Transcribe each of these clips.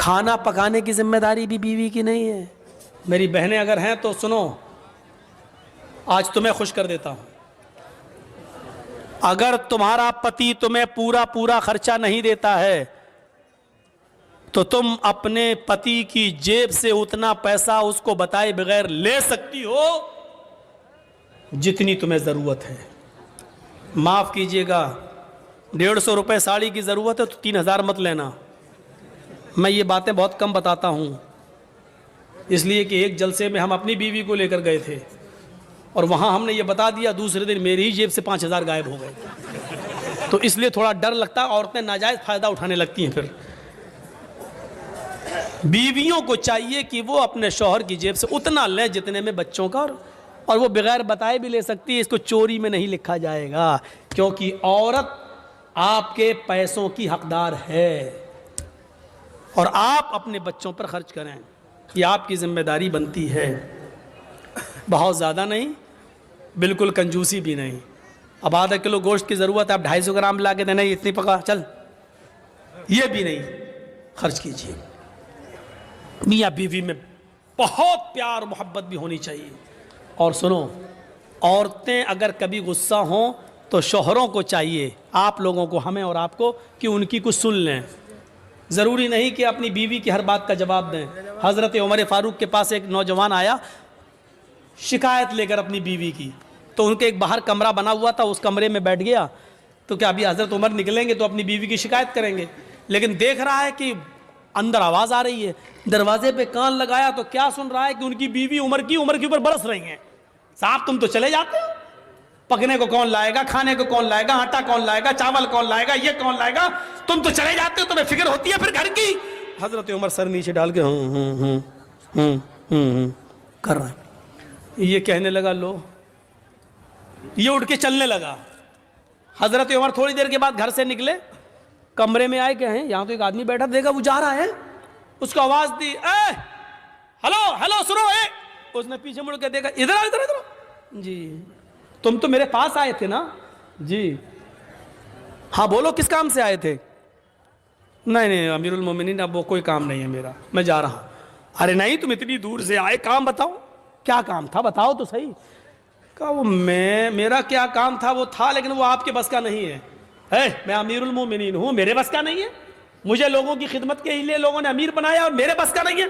کھانا پکانے کی ذمہ داری بھی بیوی کی نہیں ہے؟ میری بہنیں اگر ہیں تو سنو، آج تمہیں خوش کر دیتا ہوں، اگر تمہارا پتی تمہیں پورا خرچہ نہیں دیتا ہے تو تم اپنے پتی کی جیب سے اتنا پیسہ اس کو بتائے بغیر لے سکتی ہو جتنی تمہیں ضرورت ہے۔ معاف کیجئے گا، 150 روپے ساڑی کی ضرورت ہے تو 3000 مت لینا۔ میں یہ باتیں بہت کم بتاتا ہوں، اس لیے کہ ایک جلسے میں ہم اپنی بیوی کو لے کر گئے تھے اور وہاں ہم نے یہ بتا دیا، دوسرے دن میری ہی جیب سے 5000 غائب ہو گئے، تو اس لیے تھوڑا ڈر لگتا ہے، عورتیں ناجائز فائدہ اٹھانے لگتی ہیں۔ پھر بیویوں کو چاہیے کہ وہ اپنے شوہر کی جیب سے اتنا لیں جتنے میں بچوں کا، اور وہ بغیر بتائے بھی لے سکتی ہے، اس کو چوری میں نہیں لکھا جائے گا، کیونکہ عورت آپ کے پیسوں کی حقدار ہے، اور آپ اپنے بچوں پر خرچ کریں، یہ آپ کی ذمہ داری بنتی ہے۔ بہت زیادہ نہیں، بالکل کنجوسی بھی نہیں۔ اب آدھا کلو گوشت کی ضرورت ہے، اب 250 گرام لا کے دینا، اتنی پکا چل، یہ بھی نہیں خرچ کیجیے۔ میاں بیوی میں بہت پیار محبت بھی ہونی چاہیے۔ اور سنو، عورتیں اگر کبھی غصہ ہوں تو شوہروں کو چاہیے، آپ لوگوں کو، ہمیں اور آپ کو، کہ ان کی کچھ سن لیں۔ ضروری نہیں کہ اپنی بیوی کی ہر بات کا جواب دیں۔ حضرت عمر فاروق کے پاس ایک نوجوان آیا شکایت لے کر اپنی بیوی کی، تو ان کے ایک باہر کمرہ بنا ہوا تھا، اس کمرے میں بیٹھ گیا، تو کیا ابھی حضرت عمر نکلیں گے تو اپنی بیوی کی شکایت کریں گے، لیکن دیکھ رہا ہے کہ اندر آواز آ رہی ہے، دروازے پہ کان لگایا تو کیا سن رہا ہے کہ ان کی بیوی عمر کے اوپر برس رہی ہیں، صاحب تم تو چلے جاتے ہو، پکنے کو کون لائے گا، کھانے کو کون لائے گا، آٹا کون لائے گا، چاول کون لائے گا، یہ کون لائے گا، تم تو چلے جاتے ہو، تمہیں فکر ہوتی ہے پھر گھر کی۔ حضرت عمر سر نیچے ڈال کے کر رہا ہے، یہ کہنے لگا لو، یہ اٹھ کے چلنے لگا۔ حضرت عمر تھوڑی دیر کے بعد گھر سے نکلے، کمرے میں آئے کہ ہیں یہاں تو ایک آدمی بیٹھا، دیکھا وہ جا رہا ہے، اس کو آواز دی، اے ہلو سنو، اے، اس نے پیچھے مڑ کے دیکھا، ادھر جی تم تو میرے پاس آئے تھے نا؟ جی ہاں بولو کس کام سے آئے تھے؟ نہیں امیر المومنین اب وہ کوئی کام نہیں ہے میرا، میں جا رہا ہوں۔ ارے نہیں تم اتنی دور سے آئے، کام بتاؤ، کیا کام تھا بتاؤ تو صحیح۔ کہا وہ میرا کیا کام تھا وہ تھا، لیکن وہ آپ کے بس کا نہیں ہے۔ میں امیر المومنین ہوں، میرے بس کا نہیں ہے، مجھے لوگوں کی خدمت کے لیے لوگوں نے امیر بنایا اور میرے بس کا نہیں ہے۔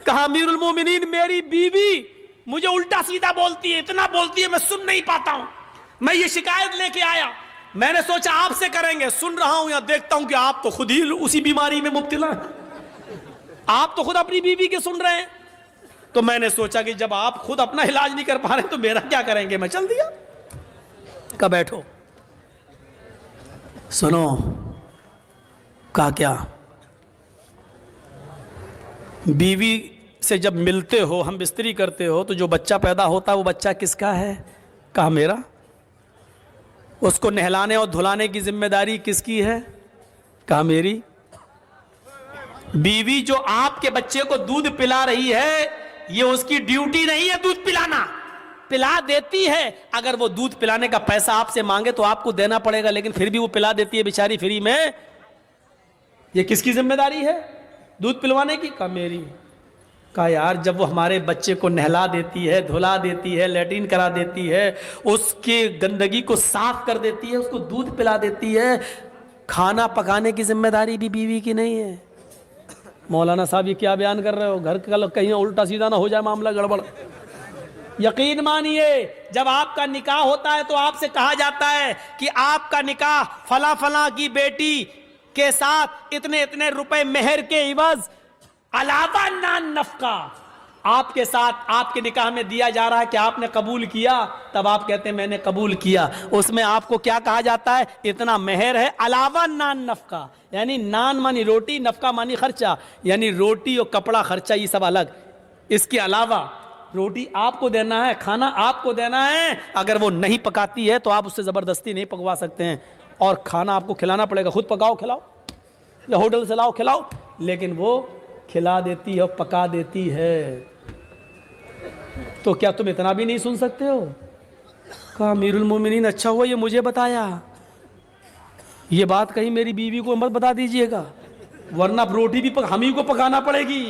کہا امیر المومنین میری بیوی مجھے الٹا سیدھا بولتی ہے، اتنا بولتی ہے میں سن نہیں پاتا ہوں، میں یہ شکایت لے کے آیا، میں نے سوچا آپ سے کریں گے، سن رہا ہوں یا دیکھتا ہوں کہ آپ تو خود ہی اسی بیماری میں مبتلا ہیں، آپ تو خود اپنی بیوی کے سن رہے ہیں، تو میں نے سوچا کہ جب آپ خود اپنا علاج نہیں کر پا رہے تو میرا کیا کریں گے، میں چل دیا۔ کہا بیٹھو، سنو، کہا کیا؟ بیوی سے جب ملتے ہو، ہم بستری کرتے ہو، تو جو بچہ پیدا ہوتا ہے وہ بچہ کس کا ہے؟ کہا میرا۔ اس کو نہلانے اور دھلانے کی ذمہ داری کس کی ہے؟ کہا میری۔ بیوی جو آپ کے بچے کو دودھ پلا رہی ہے، یہ اس کی ڈیوٹی نہیں ہے دودھ پلانا، پلا دیتی ہے، اگر وہ دودھ پلانے کا پیسہ آپ سے مانگے تو آپ کو دینا پڑے گا، لیکن پھر بھی وہ پلا دیتی ہے بیچاری فری میں، یہ کس کی ذمہ داری ہے دودھ پلوانے کی؟ کہا میری۔ کہا یار جب وہ ہمارے بچے کو نہلا دیتی ہے، دھلا دیتی ہے، لیٹرین کرا دیتی ہے، اس کے گندگی کو صاف کر دیتی ہے، اس کو دودھ پلا دیتی ہے، کھانا پکانے کی ذمہ داری بھی بیوی کی نہیں ہے؟ مولانا صاحب یہ کیا بیان کر رہے ہو؟ گھر کا کہیں الٹا سیدھا نہ ہو جائے معاملہ گڑبڑ۔ یقین مانیے جب آپ کا نکاح ہوتا ہے تو آپ سے کہا جاتا ہے کہ آپ کا نکاح فلاں فلاں کی بیٹی کے ساتھ اتنے روپے مہر کے عوض علاوہ نان نفقہ آپ کے ساتھ آپ کے نکاح میں دیا جا رہا ہے، کہ آپ نے قبول کیا؟ تب آپ کہتے ہیں میں نے قبول کیا۔ اس میں آپ کو کیا کہا جاتا ہے؟ اتنا مہر ہے علاوہ نان نفقہ، یعنی نان مانی روٹی، نفقہ مانی خرچہ، یعنی روٹی اور کپڑا خرچہ یہ سب الگ، اس کے علاوہ روٹی آپ کو دینا ہے، کھانا آپ کو دینا ہے، اگر وہ نہیں پکاتی ہے تو آپ اس سے زبردستی نہیں پکوا سکتے ہیں، اور کھانا آپ کو کھلانا پڑے گا، خود پکاؤ کھلاؤ یا ہوٹل سے لاؤ کھلاؤ، لیکن وہ کھلا دیتی ہے اور پکا دیتی ہے۔ تو کیا تم اتنا بھی نہیں سن سکتے ہو؟ کہا امیر المومنین اچھا ہوا یہ مجھے بتایا، یہ بات کہیں میری بیوی کو مت بتا دیجئے گا، ورنہ रोटी भी हम ही को पकाना पड़ेगी।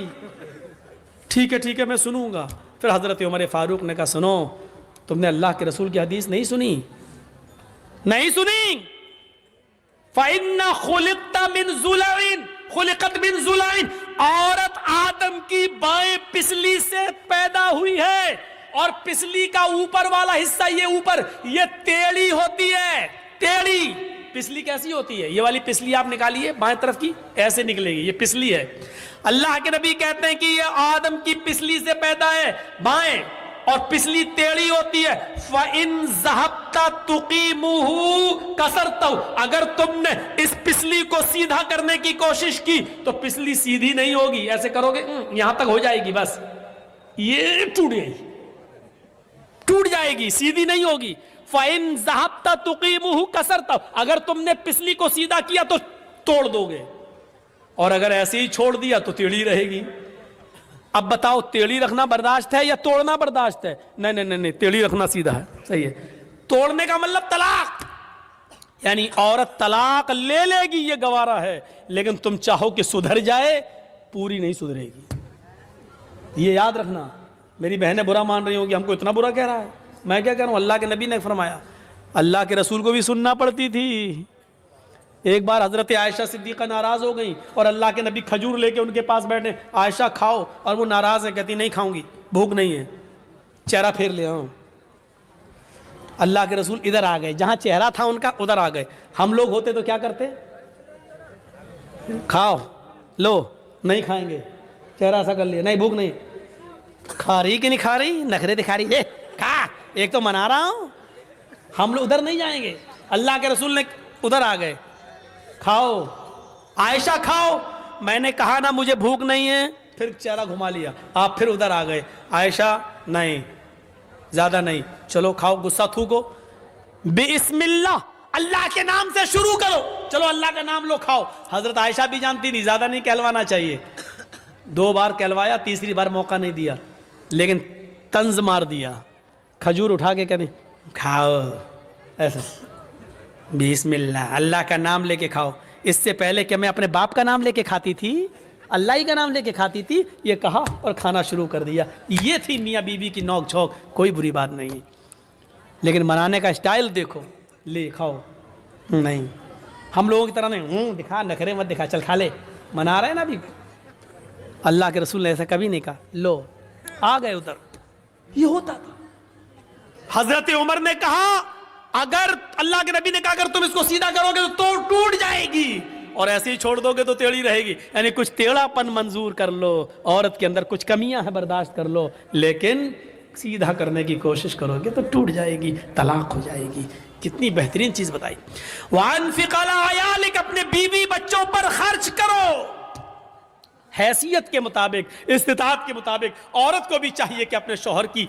ठीक है मैं सुनूंगा। फिर हजरत उमर फारूक ने कहा सुनो, तुमने अल्लाह के रसूल की हदीस नहीं सुनी? नहीं सुनी? फ़इन्ना खुलिक़त मिन ज़ुलइन, औरत आदम की बाएं पिसली से पैदा हुई है, और पिसली का ऊपर वाला हिस्सा, ये ऊपर, ये टेढ़ी होती है। टेढ़ी पिसली कैसी होती है? ये वाली पिसली आप निकालिए बाएं तरफ की, ऐसे निकलेगी, ये पिसली है। अल्लाह के नबी कहते हैं कि ये आदम की पिसली से पैदा है बाएं, और पिसली टेढ़ी होती है। फ़इन ज़हबता तुक़ीमुहु कसरतहु, अगर तुमने इस पिसली को सीधा करने की कोशिश की तो पिसली सीधी नहीं होगी। ऐसे करोगे यहां तक हो जाएगी, बस ये टूट जाएगी, सीधी नहीं होगी। फ़इन ज़हबता तुक़ीमुहु कसरतहु, अगर तुमने पिसली को सीधा किया तो तोड़ दोगे, और अगर ऐसे ही छोड़ दिया तो टेढ़ी रहेगी। अब बताओ, टेढ़ी रखना बर्दाश्त है या तोड़ना बर्दाश्त है? नहीं, टेढ़ी रखना सीधा है, सही है। तोड़ने का मतलब तलाक, यानी औरत तलाक ले लेगी, ये गवारा है, लेकिन तुम चाहो कि सुधर जाए, पूरी नहीं सुधरेगी। ये याद रखना। मेरी बहनें बुरा मान रही होंगी, हमको इतना बुरा कह रहा है। मैं क्या कह रहा हूं? अल्लाह के नबी ने फरमाया, अल्लाह के रसूल को भी सुनना पड़ती थी। एक बार हजरत आयशा सिद्दीक़ा नाराज हो गई और अल्लाह के नबी खजूर लेके उनके पास बैठे, आयशा खाओ, और वो नाराज है, कहती नहीं खाऊंगी, भूख नहीं है, चेहरा फेर ले आओ। अल्लाह के रसूल इधर आ गए, जहां चेहरा था उनका उधर आ गए। हम लोग होते तो क्या करते? खाओ, लो, नहीं खाएंगे, चेहरा ऐसा कर लिया, नहीं भूख नहीं। खा रही कि नहीं खा रही? नखरे दिखा रही है, खा, एक तो मना रहा हूं। हम लोग उधर नहीं जाएंगे। अल्लाह के रसूल ने उधर आ गए, खाओ आयशा खाओ। मैंने कहा ना मुझे भूख नहीं है, फिर चेहरा घुमा लिया, आप फिर उधर आ गए, आयशा नहीं, ज्यादा नहीं, चलो खाओ, गुस्सा थूको, बिस्मिल्लाह, अल्लाह के नाम से शुरू करो, चलो अल्लाह का नाम लो, खाओ। हजरत आयशा भी जानती नहीं, ज्यादा नहीं कहलवाना चाहिए। 2 बार कहलवाया, तीसरी बार मौका नहीं दिया, लेकिन तंज मार दिया, खजूर उठा के कहने खाओ, ऐसा बिस्मिल्लाह, अल्लाह का नाम लेके खाओ। इससे पहले कि मैं अपने बाप का नाम लेके खाती थी, अल्लाह ही का नाम लेके खाती थी, ये कहा और खाना शुरू कर दिया। ये थी मियाँ बीवी की नोक झोंक, कोई बुरी बात नहीं। लेकिन मनाने का स्टाइल देखो, ले खाओ, नहीं, हम लोगों की तरह नहीं, दिखा, नखरे मत दिखा, चल खा ले, मना रहे हैं ना अभी। अल्लाह के रसूल ने ऐसा कभी नहीं कहा, लो आ गए उधर। ये होता था। हजरत उमर ने कहा, अगर अल्लाह के नबी ने कहा अगर तुम इसको सीधा करोगे तो टूट जाएगी, और ऐसे ही छोड़ दोगे तो टेढ़ी रहेगी। यानी कुछ टेढ़ापन मंजूर कर लो, औरत के अंदर कुछ कमियां हैं बर्दाश्त कर लो, लेकिन सीधा करने की कोशिश करोगे तो टूट जाएगी, तलाक हो जाएगी। कितनी बेहतरीन चीज बताई। वानफिक़ अला अयालिक, अपने बीवी बच्चों पर खर्च करो, हैसियत के मुताबिक, इस्तिताअत के मुताबिक। औरत को भी चाहिए कि अपने शौहर की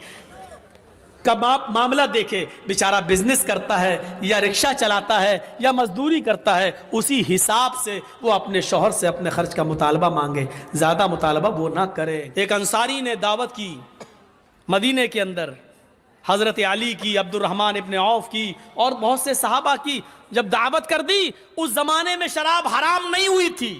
कबाब मामला देखे, बेचारा बिजनेस करता है या रिक्शा चलाता है या मजदूरी करता है, उसी हिसाब से वो अपने शौहर से अपने खर्च का मुतालबा मांगे, ज़्यादा मुतालबा वो ना करे। एक अंसारी ने दावत की मदीने के अंदर, हज़रत अली की, अब्दुर्रहमान इब्न औफ की और बहुत से सहाबा की। जब दावत कर दी, उस ज़माने में शराब हराम नहीं हुई थी,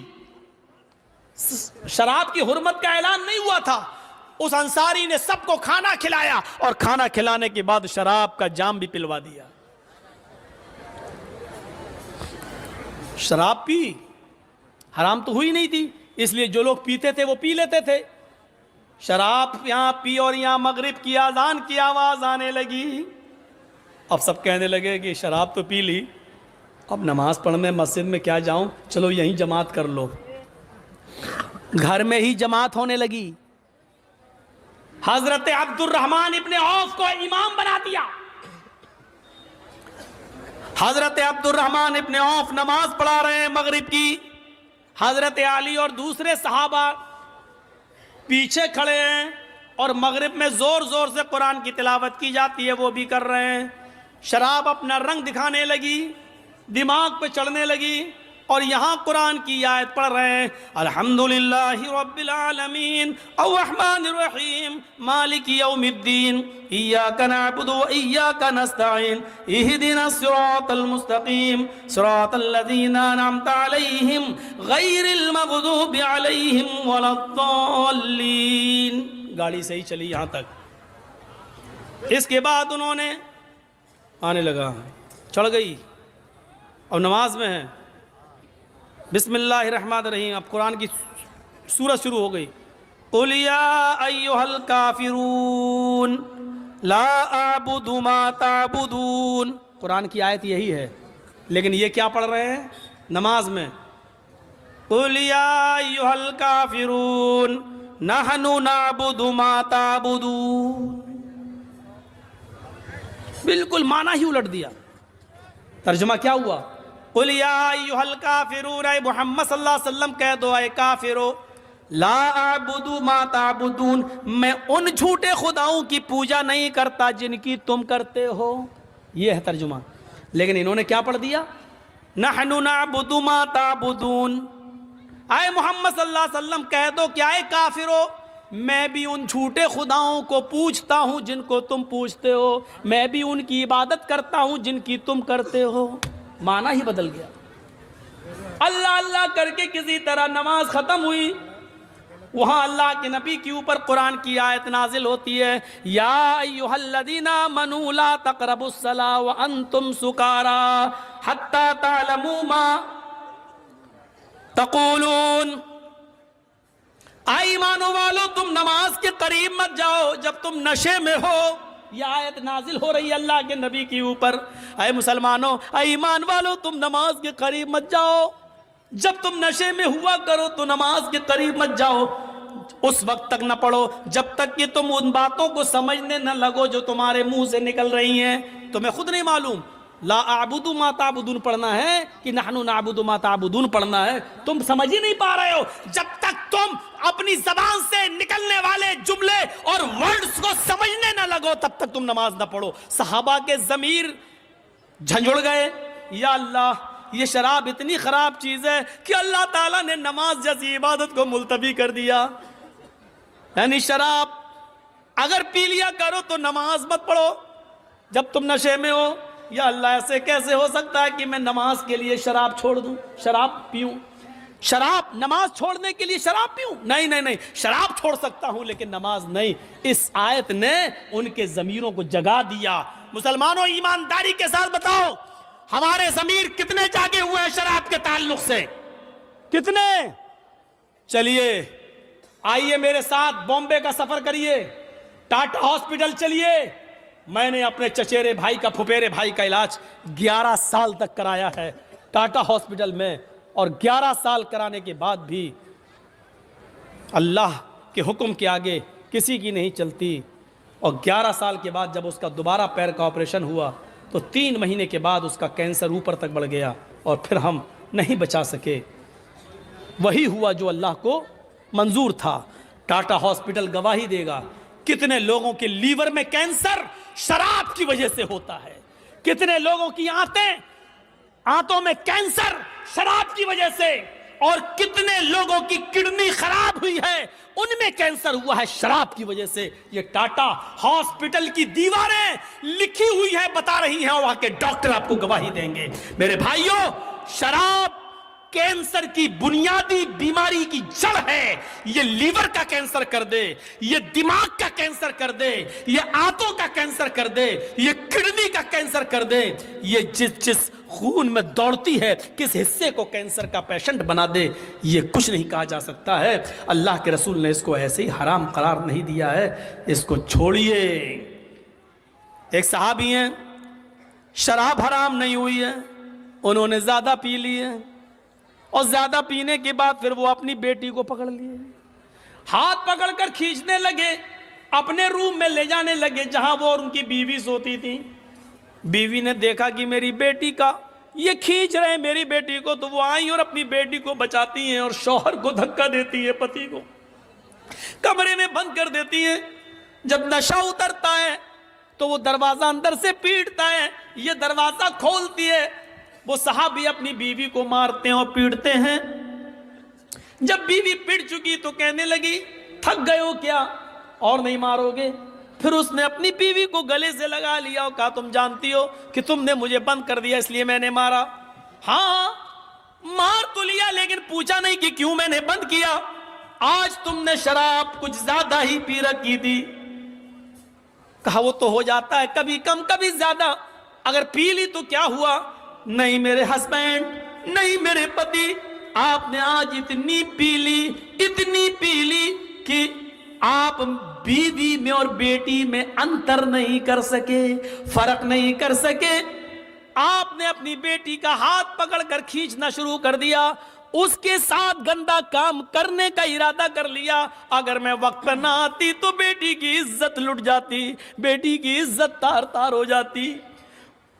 शराब की हुर्मत का ऐलान नहीं हुआ था। उस अंसारी ने सबको खाना खिलाया और खाना खिलाने के बाद शराब का जाम भी पिलवा दिया। शराब पी, हराम तो हुई नहीं थी, इसलिए जो लोग पीते थे वो पी लेते थे। शराब यहां पी और यहां मगरिब की आजान की आवाज आने लगी। अब सब कहने लगे कि शराब तो पी ली, अब नमाज पढ़ने मस्जिद में क्या जाऊं, चलो यहीं जमात कर लो। घर में ही जमात होने लगी। हजरत अब्दुर्रहमान इब्ने औफ को इमाम बना दिया। हजरत अब्दुर्रहमान इब्ने औफ नमाज पढ़ा रहे हैं मगरिब की, हजरत अली और दूसरे सहाबा पीछे खड़े हैं और मगरिब में जोर जोर से कुरान की तिलावत की जाती है, वो भी कर रहे हैं। शराब अपना रंग दिखाने लगी, दिमाग पे चढ़ने लगी। اور یہاں قرآن کی آیت پڑھ رہے ہیں الحمدللہ رب العالمین الرحمن الرحیم مالک یوم الدین ایاک نعبد و ایاک نستعین اہدنا الصراط المستقیم صراط الذین انعمت علیہم غیر المغضوب علیہم ولا الضالین. گاڑی صحیح چلی یہاں تک. اس کے بعد انہوں نے آنے لگا چڑھ گئی اور نماز میں ہے. بسم اللہ الرحمن الرحیم. اب قرآن کی سورت شروع ہو گئی. قُلْ يَا أَيُّهَا الْكَافِرُونَ لَا أَعْبُدُ مَا تَعْبُدُونَ. قرآن کی آیت یہی ہے لیکن یہ کیا پڑھ رہے ہیں نماز میں؟ قُلْ يَا أَيُّهَا الْكَافِرُونَ نَحْنُ نَعْبُدُ مَا تَعْبُدُونَ. بالکل معنی ہی الٹ دیا. ترجمہ کیا ہوا؟ قُلْ يَا أَيُّهَا الْكَافِرُونَ اے محمد صلی اللہ علیہ وسلم کہہ دو اے کافرو لا اعبد ما تعبدون میں ان جھوٹے خداؤں کی پوجا نہیں کرتا جن کی تم کرتے ہو. یہ ہے ترجمہ. لیکن انہوں نے کیا پڑھ دیا نحن نعبد ما تعبدون. اے محمد صلی اللہ علیہ وسلم کہہ دو کہ اے کافرو میں بھی ان جھوٹے خداؤں کو پوجتا ہوں جن کو تم پوجتے ہو. میں بھی ان کی عبادت کرتا ہوں جن کی تم کرتے ہو. معنی ہی بدل گیا. اللہ اللہ کر کے کسی طرح نماز ختم ہوئی. وہاں اللہ کے نبی کے اوپر قرآن کی آیت نازل ہوتی ہے یا ایھا الذین آمنوا لا تقربوا الصلاۃ وانتم سکارى حتی تعلموا ما تقولون. ایمانو والو تم نماز کے قریب مت جاؤ جب تم نشے میں ہو. یہ آیت نازل ہو رہی ہے اللہ کے نبی کے اوپر. اے مسلمانوں اے ایمان والو تم نماز کے قریب مت جاؤ جب تم نشے میں ہوا کرو تو نماز کے قریب مت جاؤ. اس وقت تک نہ پڑھو جب تک کہ تم ان باتوں کو سمجھنے نہ لگو جو تمہارے منہ سے نکل رہی ہیں. تمہیں خود نہیں معلوم لا اعبد ما تعبدون پڑھنا ہے کہ نحن نعبد ما تعبدون پڑھنا ہے. تم سمجھ ہی نہیں پا رہے ہو. جب تک تم اپنی زبان سے نکلنے والے جملے اور ورڈز کو سمجھنے نہ لگو تب تک تم نماز نہ پڑھو. صحابہ کے ضمیر جھنجھڑ گئے. یا اللہ یہ شراب اتنی خراب چیز ہے کہ اللہ تعالیٰ نے نماز جیسی عبادت کو ملتوی کر دیا. یعنی شراب اگر پی لیا کرو تو نماز مت پڑھو جب تم نشے میں ہو. یا اللہ ایسے کیسے ہو سکتا ہے کہ میں نماز کے لیے شراب چھوڑ دوں شراب پیوں. شراب نماز چھوڑنے کے لیے شراب پیوں نہیں نہیں نہیں شراب چھوڑ سکتا ہوں لیکن نماز نہیں. اس آیت نے ان کے ضمیروں کو جگا دیا. مسلمانوں ایمانداری کے ساتھ بتاؤ ہمارے ضمیر کتنے جاگے ہوئے ہیں شراب کے تعلق سے؟ کتنے؟ چلیے آئیے میرے ساتھ بامبے کا سفر کریے. ٹاٹا ہاسپٹل چلیے. میں نے اپنے چچیرے بھائی کا پھپھیرے بھائی کا علاج 11 سال تک کرایا ہے ٹاٹا ہاسپٹل میں. اور 11 سال کرانے کے بعد بھی اللہ کے حکم کے آگے کسی کی نہیں چلتی. اور 11 سال کے بعد جب اس کا دوبارہ پیر کا آپریشن ہوا تو 3 مہینے کے بعد اس کا کینسر اوپر تک بڑھ گیا اور پھر ہم نہیں بچا سکے. وہی ہوا جو اللہ کو منظور تھا. ٹاٹا ہاسپٹل گواہی دے گا کتنے لوگوں کے لیور میں کینسر شراب کی وجہ سے ہوتا ہے. کتنے لوگوں کی آنتوں میں کینسر شراب کی وجہ سے. اور کتنے لوگوں کی کڈنی خراب ہوئی ہے ان میں کینسر ہوا ہے شراب کی وجہ سے. یہ ٹاٹا ہاسپٹل کی دیواریں لکھی ہوئی ہیں بتا رہی ہیں. وہاں کے ڈاکٹر آپ کو گواہی دیں گے. میرے بھائیوں شراب کینسر کی بنیادی بیماری کی جڑ ہے. یہ لیور کا کینسر کر دے, یہ دماغ کا کینسر کر دے, یہ آنتوں کا کینسر کر دے, یہ کڈنی کا کینسر کر دے. یہ جس خون میں دوڑتی ہے کس حصے کو کینسر کا پیشنٹ بنا دے یہ کچھ نہیں کہا جا سکتا ہے. اللہ کے رسول نے اس کو ایسے ہی حرام قرار نہیں دیا ہے. اس کو چھوڑیے. ایک صحابی ہیں شراب حرام نہیں ہوئی ہے, انہوں نے زیادہ پی لی ہے اور زیادہ پینے کے بعد پھر وہ اپنی بیٹی کو پکڑ لیے, ہاتھ پکڑ کر کھینچنے لگے, اپنے روم میں لے جانے لگے جہاں وہ اور ان کی بیوی سوتی تھی. بیوی نے دیکھا کہ میری بیٹی کا یہ کھینچ رہے ہیں میری بیٹی کو, تو وہ آئی اور اپنی بیٹی کو بچاتی ہیں اور شوہر کو دھکا دیتی ہے, پتی کو کمرے میں بند کر دیتی ہیں. جب نشہ اترتا ہے تو وہ دروازہ اندر سے پیٹتا ہے, یہ دروازہ کھولتی ہے, وہ सहाबी अपनी बीवी को मारते हैं और पीटते हैं। जब बीवी पिट चुकी तो कहने लगी थक गए हो क्या, और नहीं मारोगे? फिर उसने अपनी बीवी को गले से लगा लिया और कहा तुम जानती हो कि तुमने मुझे बंद कर दिया इसलिए मैंने मारा। हाँ मार तो लिया, लेकिन पूछा नहीं कि क्यों मैंने बंद किया। आज तुमने शराब कुछ ज्यादा ही पी रखी थी। कहा वो तो हो जाता है, कभी कम कभी ज्यादा, अगर पी ली तो क्या हुआ? नहीं मेरे हस्बैंड, नहीं मेरे पति, आपने आज इतनी पी ली कि आप बीवी में और बेटी में अंतर नहीं कर सके, फर्क नहीं कर सके। आपने अपनी बेटी का हाथ पकड़कर खींचना शुरू कर दिया, उसके साथ गंदा काम करने का इरादा कर लिया। अगर मैं वक्त पर ना आती तो बेटी की इज्जत लुट जाती, बेटी की इज्जत तार तार हो जाती।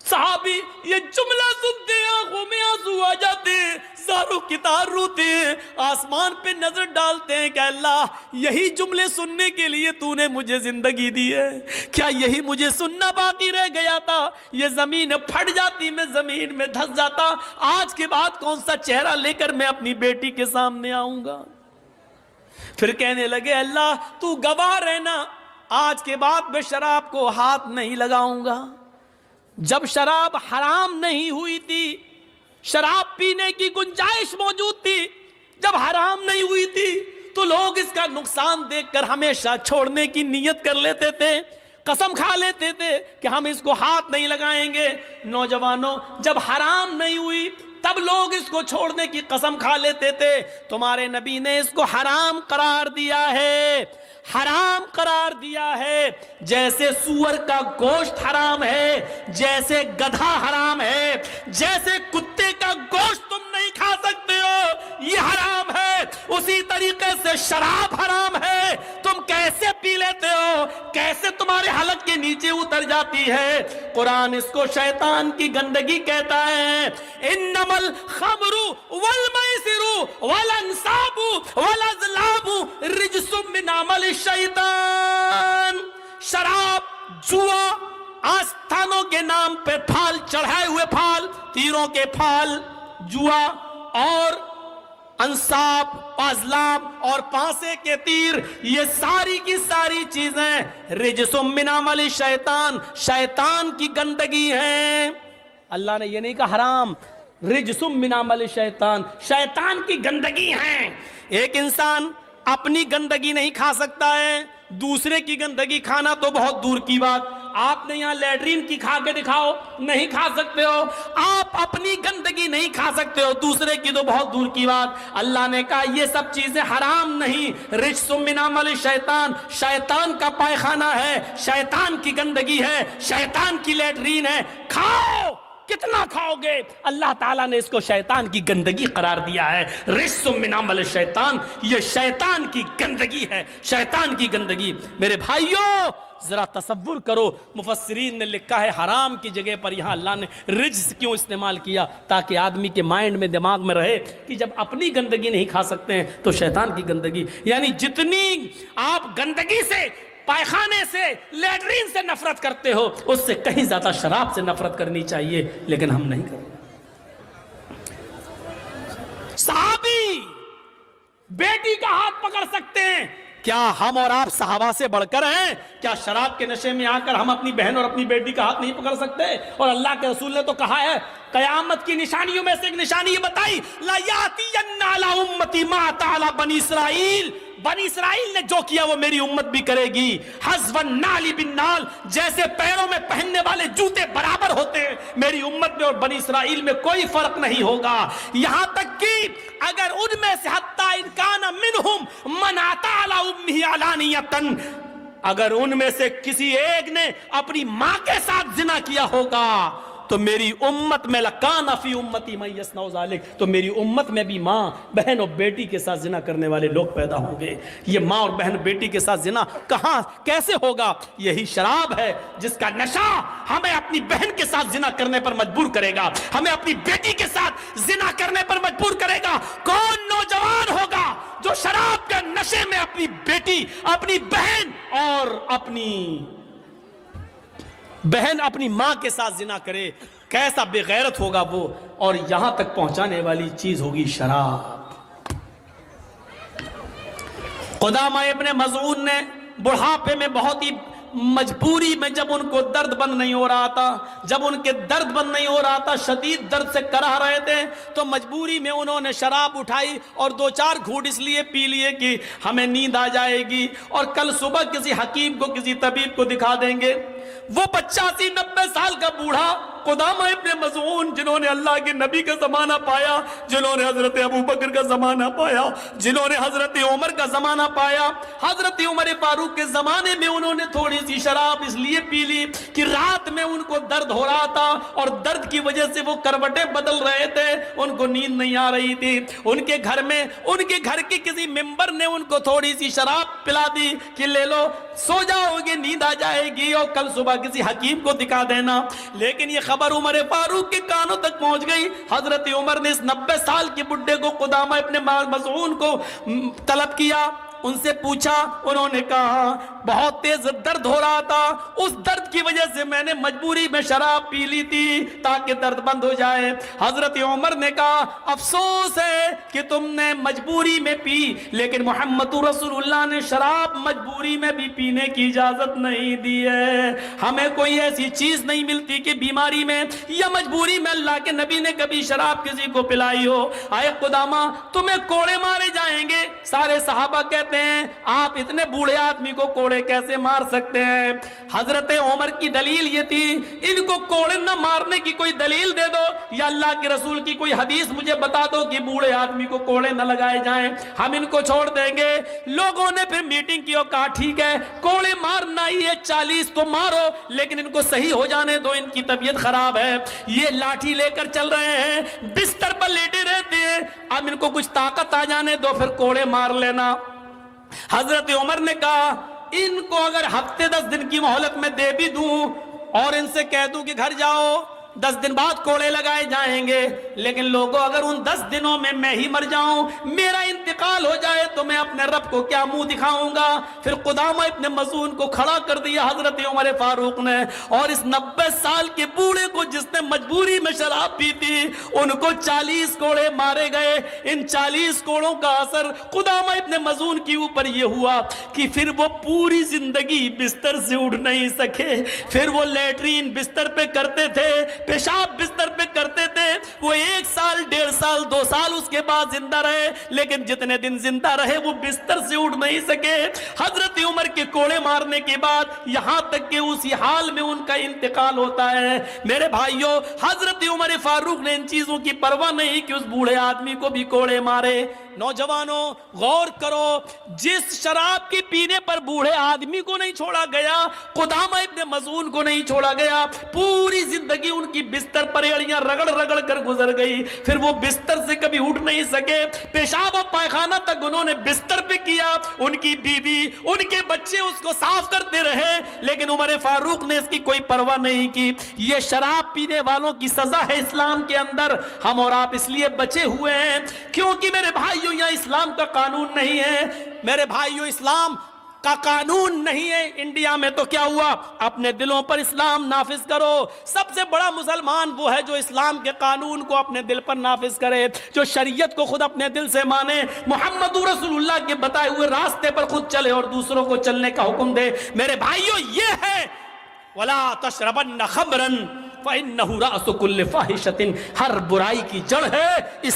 साहबी ये जुमला सुनते आंखों में आंसू आ जाते हैं, सारों की तार रोते हैं, आसमान पे नजर डालते हैं कि अल्लाह यही जुमले सुनने के लिए तूने मुझे जिंदगी दी है, क्या यही मुझे सुनना बाकी रह गया था? ये जमीन फट जाती, मैं जमीन में धंस जाता, आज के बाद कौन सा चेहरा लेकर मैं अपनी बेटी के सामने आऊंगा? फिर कहने लगे अल्लाह तू गवाह रहना, आज के बाद मैं शराब को हाथ नहीं लगाऊंगा। जब शराब हराम नहीं हुई थी, शराब पीने की गुंजाइश मौजूद थी, जब हराम नहीं हुई थी तो लोग इसका नुकसान देखकर हमेशा छोड़ने की नियत कर लेते थे, कसम खा लेते थे कि हम इसको हाथ नहीं लगाएंगे। नौजवानों जब हराम नहीं हुई तब लोग इसको छोड़ने की कसम खा लेते थे। तुम्हारे नबी ने इसको हराम करार दिया है, हराम करार दिया है। जैसे सूअर का गोश्त हराम है, जैसे गधा हराम है, जैसे कुत्ते का गोश्त तुम नहीं खा सकते हो, ये हराम है, उसी तरीके से शराब हराम है। तुम कैसे पी लेते हो, कैसे तुम्हारे हलक के नीचे उतर जाती है? कुरान इसको शैतान की गंदगी कहता है। इन्नमल खमरु वल मैसिरु वल अंसाबु वल अज़लामु रिजसुम मिन अमल शैतान। शराब, जुआ, आस्थानों के नाम पे फाल चढ़ाए हुए फाल, तीरों के फाल, जुआ और अंसाब, अज़लाम और पांसे के तीर, ये सारी की सारी चीजें रिजसुम मिन अमल शैतान, शैतान की गंदगी है। अल्लाह ने ये नहीं कहा हराम, रिजसुम मिन अमल शैतान, शैतान की गंदगी है। एक इंसान अपनी गंदगी नहीं खा सकता है, दूसरे की गंदगी खाना तो बहुत दूर की बात। आपने यहां लैट्रीन की खा के दिखाओ, नहीं खा सकते हो। आप अपनी गंदगी नहीं खा सकते हो, दूसरे की तो बहुत दूर की बात। अल्लाह ने कहा ये सब चीजें हराम नहीं, रिजसुम मिन अमल शैतान, शैतान का पायखाना है, शैतान की गंदगी है, शैतान की लैट्रीन है। खाओ, कितना खाओगे? अल्लाह ताला ने इसको शैतान की गंदगी करार दिया है। रिजसुम मिन अमल शैतान, ये शैतान की गंदगी है, शैतान की गंदगी। मेरे भाइयों जरा तसव्वुर करो, मुफस्सिरीन ने लिखा है हराम की जगह पर यहां अल्लाह ने रिज्स क्यों इस्तेमाल किया, ताकि आदमी के माइंड में, दिमाग में रहे कि जब अपनी गंदगी नहीं खा सकते हैं तो शैतान की गंदगी। यानी जितनी आप गंदगी से, पायखाने से, लैट्रीन से नफरत करते हो, उससे कहीं ज्यादा शराब से नफरत करनी चाहिए, लेकिन हम नहीं करते। सहाबी बेटी का हाथ पकड़ सकते हैं, क्या हम और आप सहाबा से बढ़कर हैं? क्या शराब के नशे में आकर हम अपनी बहन और अपनी बेटी का हाथ नहीं पकड़ सकते? और अल्लाह के रसूल ने तो कहा है, कयामत की निशानियों में से एक निशानी ये बताई, ला यातियन्ना अला उम्मती मा ताला बनी इसराइल, बनी इसराइल ने जो किया वो मेरी उम्मत भी करेगी। हज़वन नाली बिन नाल, जैसे पैरों में पहनने वाले जूते बराबर होते हैं, मेरी उम्मत में और बनी इसराइल में कोई फर्क नहीं होगा। यहां तक कि अगर उनमें से हत्ता इनकान मिनहुम मन आता अला उम्मी अलानियतन, अगर उनमें से किसी एक ने अपनी मां के साथ जिना किया होगा तो मेरी उम्मत में लकाना फी उम्मती मैं यसनाउ ज़ालिक, तो मेरी उम्मत में भी माँ, बहन और बेटी के साथ जिना करने वाले लोग पैदा होंगे। ये माँ और बहन बेटी के साथ जिना कहाँ कैसे होगा? यही शराब है जिसका नशा हमें अपनी बहन के साथ जिना करने पर मजबूर करेगा, हमें अपनी बेटी के साथ जिना करने पर मजबूर करेगा। कौन नौजवान होगा जो शराब के नशे में अपनी बेटी, अपनी बहन और अपनी मां के साथ जिना करे? कैसा बेगैरत होगा वो, और यहां तक पहुंचाने वाली चीज होगी शराब। खुदामा इब्ने मज़ऊन ने बुढ़ापे में बहुत ही मजबूरी में, जब उनको दर्द बंद नहीं हो रहा था, जब उनके दर्द बंद नहीं हो रहा था, शदीद दर्द से कराह रहे थे, तो मजबूरी में उन्होंने शराब उठाई और 2-4 घूंट इसलिए पी लिए कि हमें नींद आ जाएगी और कल सुबह किसी हकीम को, किसी तबीब को दिखा देंगे। वो 85-90 साल का बूढ़ा खुदामा इब्ने मज़ऊन, जिन्होंने अल्लाह के नबी का ज़माना पाया, जिन्होंने हज़रत अबू बकर का ज़माना पाया, जिन्होंने हज़रत उमर का ज़माना पाया, हज़रत उमर फारूक के ज़माने में उन्होंने थोड़ी सी शराब इसलिए पी ली कि रात में उनको दर्द हो रहा था और दर्द की वजह से वो करवटें बदल रहे थे, उनको नींद नहीं आ रही थी। उनके घर में, उनके घर के किसी मेंबर ने उनको थोड़ी सी शराब पिला दी कि ले लो, सो जाओगे, नींद आ जाएगी और कल सुबह किसी हकीम को दिखा देना। लेकिन ये खबर उमर फारूक के कानों तक पहुंच गई। हजरत उमर ने इस 90 साल के बुड्ढे को, खुदामा इब्ने मज़ऊन को तलब किया, उनसे पूछा। उन्होंने कहा बहुत तेज दर्द हो रहा था, उस दर्द की वजह से मैंने मजबूरी में शराब पी ली थी ताकि दर्द बंद हो जाए। हजरत उमर ने कहा अफसोस है कि तुमने मजबूरी में पी, लेकिन मोहम्मद रसूलुल्लाह ने शराब मजबूरी में भी पीने की इजाजत नहीं दी है। हमें कोई ऐसी चीज नहीं मिलती कि बीमारी में या मजबूरी में अल्लाह के नबी ने कभी शराब किसी को पिलाई हो। आए खुदामा तुम्हें कोड़े मारे जाएंगे। सारे सहाबा कहते हैं आप इतने बूढ़े आदमी को कोड़े कैसे मार सकते हैं? हजरत उमर की दलील ये थी, इनको कोड़े न मारने की कोई दलील दे दो या अल्लाह के रसूल की कोई हदीस मुझे बता दो कि बूढ़े आदमी को कोड़े न लगाए जाएं, हम इनको छोड़ देंगे। लोगों ने फिर मीटिंग की और कहा ठीक है कोड़े मारना ही है, 40 तो मारो, लेकिन इनको सही हो जाने दो, इनकी तबीयत खराब है, ये लाठी लेकर चल रहे हैं, बिस्तर पर लेटे रहते हैं, अब इनको कुछ ताकत आ जाने दो, फिर कोड़े मार लेना। हजरत उमर ने कहा इनको अगर हफ्ते 10 दिन की मोहलत में दे भी दूं और इनसे कह दूं कि घर जाओ, 10 दिन बाद कोड़े लगाए जाएंगे, लेकिन लोगों अगर उन 10 दिनों में मैं ही मर जाऊं, मेरा इंतकाल हो जाए, तो मैं अपने रब को क्या मुंह दिखाऊंगा? फिर खुदामा इब्ने मज़ऊन को खड़ा कर दिया हजरत उमर फारूक ने, और इस 90 साल के बूढ़े को जिसने मजबूरी में शराब पी थी, उनको 40 कोड़े मारे गए। इन 40 कोड़ों का असर खुदामा इब्ने मज़ऊन के ऊपर यह हुआ कि फिर वो पूरी जिंदगी बिस्तर से उठ नहीं सके। फिर वो लेटरीन बिस्तर पे करते थे, पेशाब बिस्तर पे करते थे। वो 1 साल, 1.5 साल, 2 साल उसके बाद जिंदा रहे, लेकिन जितने दिन जिंदा रहे वो बिस्तर से उठ नहीं सके। हजरत उमर के कोड़े मारने के बाद यहां तक कि उसी हाल में उनका इंतकाल होता है। मेरे भाइयों, हजरत उमर फारूक ने इन चीजों की परवाह नहीं कि उस बूढ़े आदमी को भी कोड़े मारे। नौजवानों गौर करो, जिस शराब के पीने पर बूढ़े आदमी को नहीं छोड़ा गया, खुदामा इब्ने मज़ऊन को नहीं छोड़ा गया, पूरी जिंदगी उनकी बिस्तर पर एड़ियां रगड़ रगड़ कर गुजर गई। फिर वो बिस्तर से कभी उठ नहीं सके, पेशाब और पायखाना तक उन्होंने बिस्तर पे किया। उनकी बीवी, उनके बच्चे उसको साफ करते रहे, लेकिन उमर फारूक ने इसकी कोई परवाह नहीं की। ये शराब पीने वालों की सजा है इस्लाम के अंदर। हम और आप इसलिए बचे हुए हैं क्योंकि मेरे भाइयों यहाँ इस्लाम का कानून नहीं है। मेरे भाइयों, इस्लाम का कानून नहीं है इंडिया में, तो क्या हुआ? अपने दिलों पर इस्लाम नाफिज करो। सबसे बड़ा मुसलमान वो है जो इस्लाम के कानून को अपने दिल पर नाफिज करे, जो शरीयत को खुद अपने दिल से माने, मोहम्मद रसूलुल्लाह के बताए हुए रास्ते पर खुद चले और दूसरों को चलने का हुक्म दे। मेरे भाइयों, ये है वला तशरबन्न खमरन फइन्नहु रासु कुल्लि फाहिशतिन, हर बुराई की जड़ है इस